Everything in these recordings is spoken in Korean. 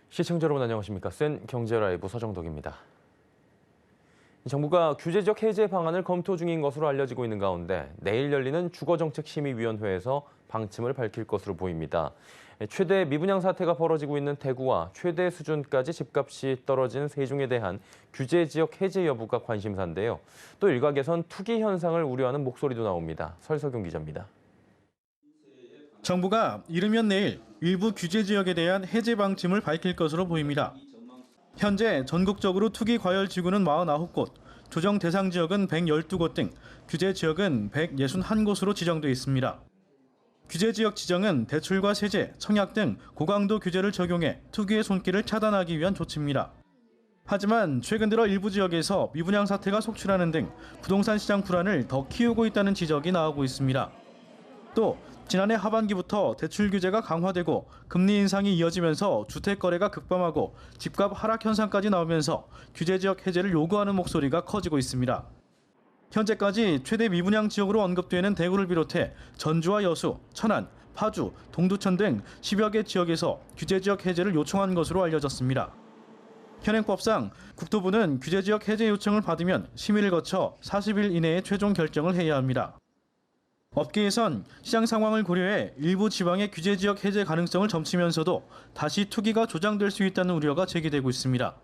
시청자 여러분 안녕하십니까? 센 경제라이브 서정덕입니다. 정부가 규제적 해제 방안을 검토 중인 것으로 알려지고 있는 가운데 내일 열리는 주거정책심의위원회에서 방침을 밝힐 것으로 보입니다. 최대 미분양 사태가 벌어지고 있는 대구와 최대 수준까지 집값이 떨어진 세종에 대한 규제 지역 해제 여부가 관심사인데요. 또 일각에선 투기 현상을 우려하는 목소리도 나옵니다. 설석용 기자입니다. 정부가 이르면 내일 일부 규제 지역에 대한 해제 방침을 밝힐 것으로 보입니다. 현재 전국적으로 투기 과열 지구는 49곳, 조정 대상 지역은 112곳 등 규제 지역은 161곳으로 지정돼 있습니다. 규제 지역 지정은 대출과 세제, 청약 등 고강도 규제를 적용해 투기의 손길을 차단하기 위한 조치입니다. 하지만 최근 들어 일부 지역에서 미분양 사태가 속출하는 등 부동산 시장 불안을 더 키우고 있다는 지적이 나오고 있습니다. 또 지난해 하반기부터 대출 규제가 강화되고 금리 인상이 이어지면서 주택 거래가 급감하고 집값 하락 현상까지 나오면서 규제 지역 해제를 요구하는 목소리가 커지고 있습니다. 현재까지 최대 미분양 지역으로 언급되는 대구를 비롯해 전주와 여수, 천안, 파주, 동두천 등 10여 개 지역에서 규제 지역 해제를 요청한 것으로 알려졌습니다. 현행법상 국토부는 규제 지역 해제 요청을 받으면 심의를 거쳐 40일 이내에 최종 결정을 해야 합니다. 업계에선 시장 상황을 고려해 일부 지방의 규제 지역 해제 가능성을 점치면서도 다시 투기가 조장될 수 있다는 우려가 제기되고 있습니다.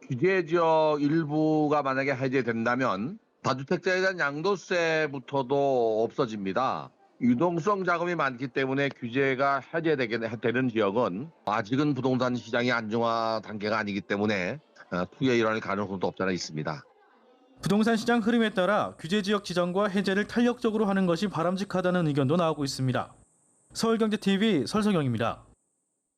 규제 지역 일부가 만약에 해제된다면 다주택자에 대한 양도세부터도 없어집니다. 유동성 자금이 많기 때문에 규제가 해제되는 지역은 아직은 부동산 시장이 안정화 단계가 아니기 때문에 투기에 일어날 가능성도 없지 않아 있습니다. 부동산 시장 흐름에 따라 규제 지역 지정과 해제를 탄력적으로 하는 것이 바람직하다는 의견도 나오고 있습니다. 서울경제TV 설성영입니다.